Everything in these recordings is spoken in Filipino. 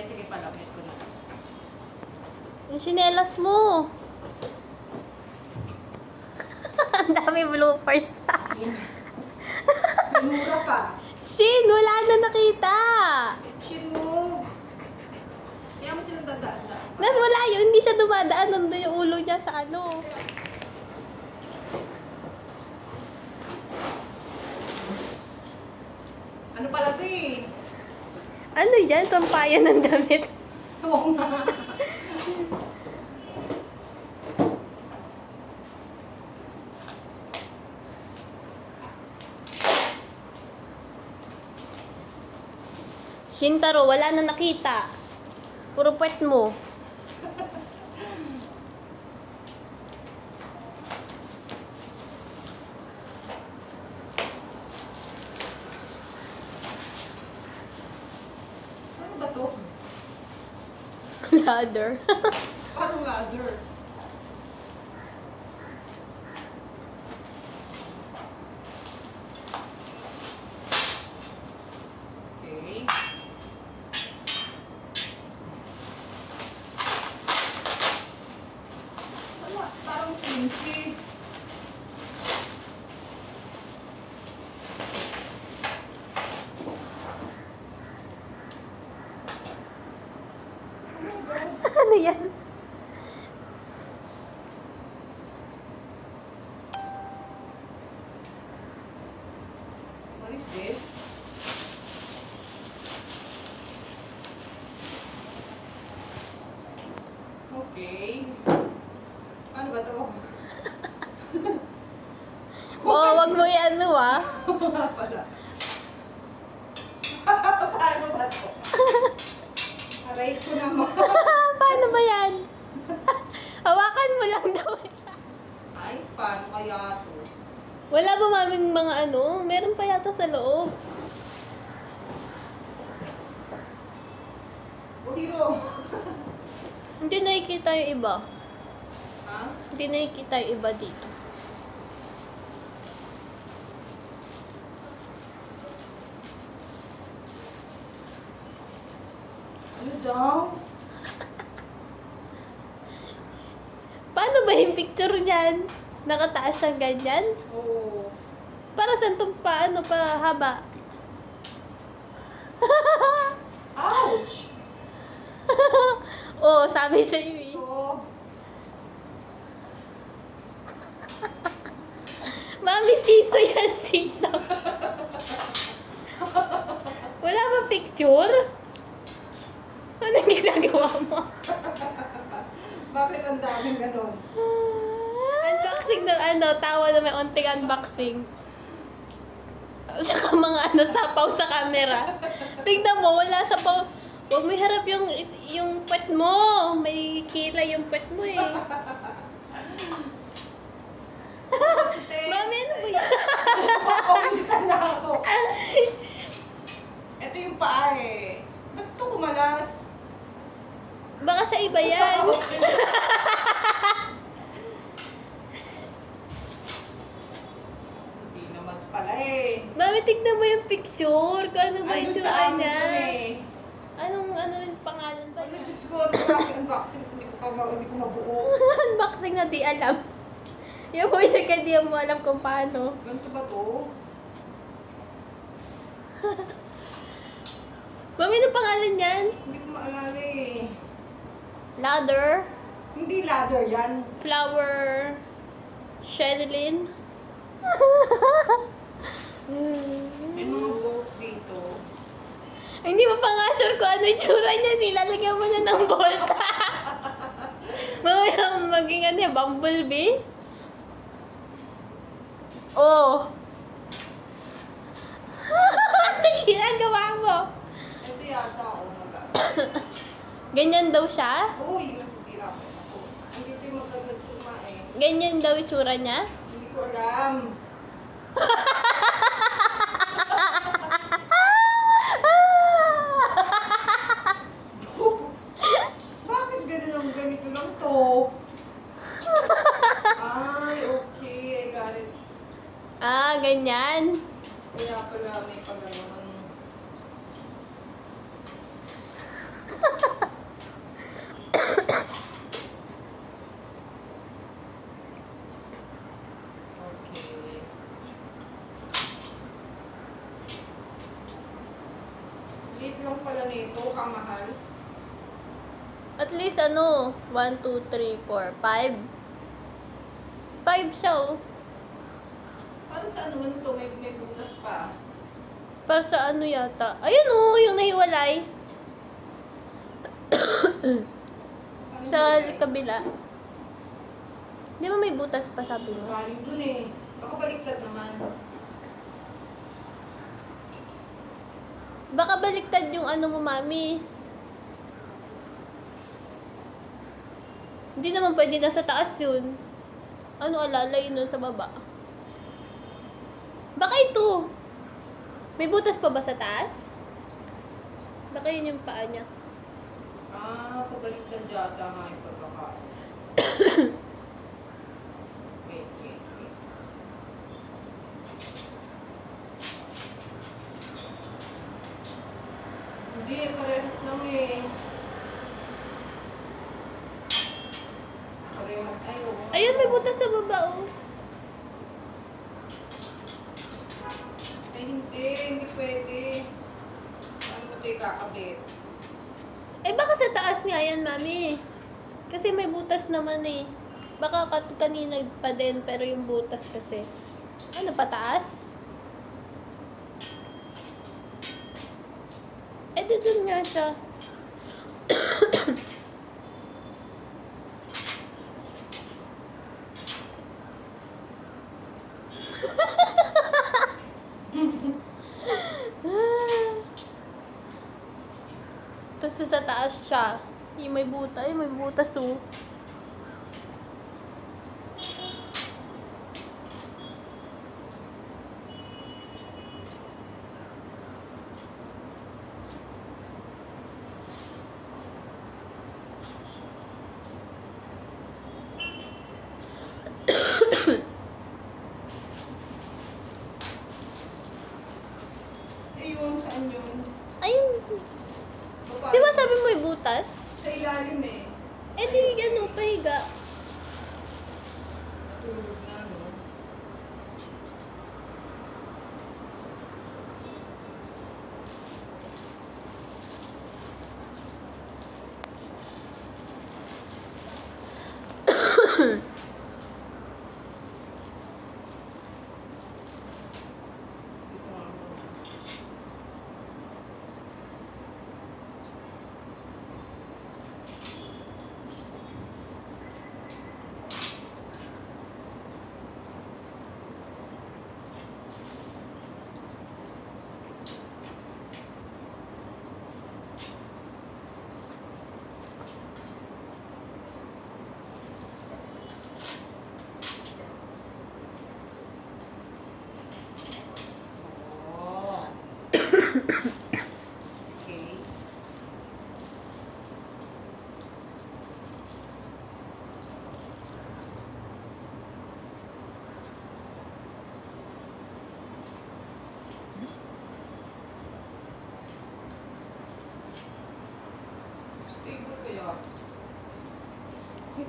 sige, palapit ko na. Yung sinelas mo. Ang dami bloopers. Mura pa. Shin, wala na nakita. Shin mo. Kaya mo silang dadaan. Nas, wala yun. Hindi siya dumadaan. Nandun yung ulo niya sa ano. Ano pala ito eh? Ano yan? Tampayan ng damit. Oo nga. Shintaro, wala na nakita. Puro puwet mo. Ano ba ito? Ladder. Paano ladder? Okay. Wala, parang fancy. Ano yan? What is this? Okay. Ano ba ito? Oo, wag mo i-ano ah. Pala. Paano ba ito? Aray ko naman. Paano ba yan? Hawakan mo lang daw siya. Ay, paano kaya ito? Wala ba maming mga ano? Meron pa yata sa loob. Hiro. Hindi nakikita yung iba. Ha? Hindi nakikita yung iba dito. Ano daw? Paano ba yung picture niyan? Nakataas siyang ganyan? Oo. Para saan itong paano pa haba? Ouch! Oo, sabi sa iyo eh. So, Mami, siso yan, siso. Wala ba picture? Anong ginagawa mo? bakit ang daming ganon? Unboxing ng ano, tawa na may onting unboxing. Saka mga ano, sapaw sa camera. Tingnan mo, wala sapaw. Huwag mo harap yung puwet mo. May kilay yung puwet mo eh. Mami, ano ba yan? Papawisan na ako. Ito yung paa eh. Ba't ito kumalas? Baka sa iba yan. Hindi naman pala eh. Mami, tignan mo yung picture. Kung ano ba yung Andun sa tsura amin niya. eh. Ano yung pangalan ba Ano, niya? Diyos ko, ano ba yung unboxing? Hindi ko mabuo. Unboxing na di alam. Yung boy na di mo alam kung paano. Ganito ba to? Mami, ano pangalan niyan? Hindi ko maalala eh. Ladder, Hindi ladder yan. flower, chenilin. May mga bolt dito. Hindi mo pa nga sure kung ano yung tsura niya. Nilalagyan mo na ng bolt. Mamaya maging ano yan, bumblebee. Oh. Ano yung ginagawa mo? Ito yata ako naga. Ganyan daw siya? Uy, nasisira ko ako. Hindi ito yung magkagagtuma eh. Ganyan daw yung tsura niya? Hindi ko alam. Bakit ganun ang ganito lang to? Ay, okay. I got it. Ah, ganyan. Kaya pala may pagano'n. naman pala nito, kamahal. At least ano, 1, 2, 3, 4, 5. 5 siya oh. Para sa ano to, may butas pa. Para sa ano yata. Ayun oh, yung nahiwalay. Ano Sa nilagay? kabila. Di ba may butas pa sabi mo? Galing dun eh. Baka baliktad naman. Baka baliktad yung ano mo, mami. Hindi naman pwede na sa taas yun. Ano alalay nun sa baba? Baka ito. May butas pa ba sa taas? Baka yun yung paa niya. Ah, pabaliktad yata nga yung pagkakain. Wait. Hindi, parehas lang eh. Parehas. Ay, oo. Ayun, may butas sa baba, oh. Ay, hindi pwede. Ano mo ito ikakabit? Eh, baka sa taas nga yan, mami. Kasi may butas naman eh. Baka kanina pa din, pero yung butas kasi. Ano, pataas? Eh, doon nga siya. Tapos sa taas siya. Yung may butas. Ay, may butas oh. Ayun, saan yun? Ayun. Baba. Di ba sabi mo may butas? Sa ilalim eh. Eh, di ano, pahiga. Natulog na, no? Dito nga ako. Oh. Okay. Stable kaya.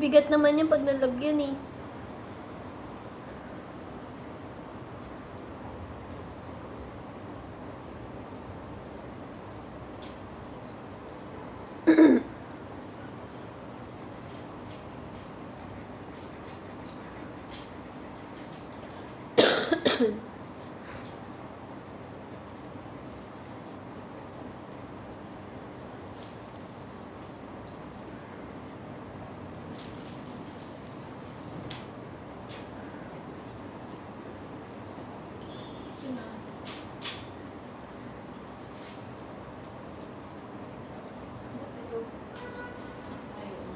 Bigat naman yung pag nalagyan eh. Ito na. Ito. Ayun.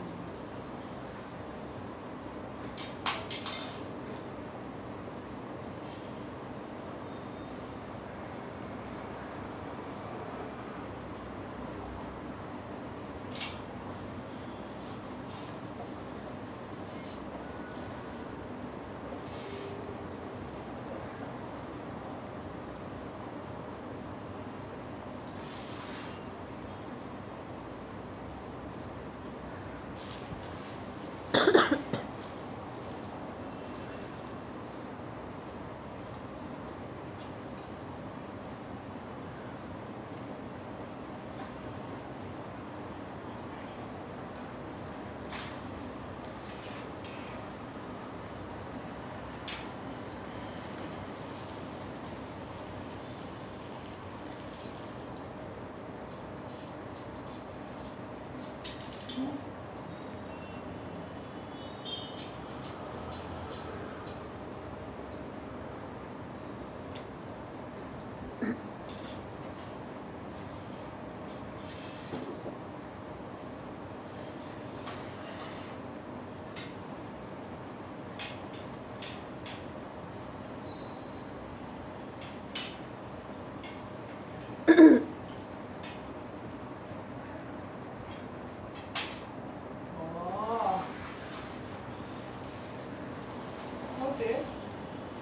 kasi.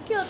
Cute.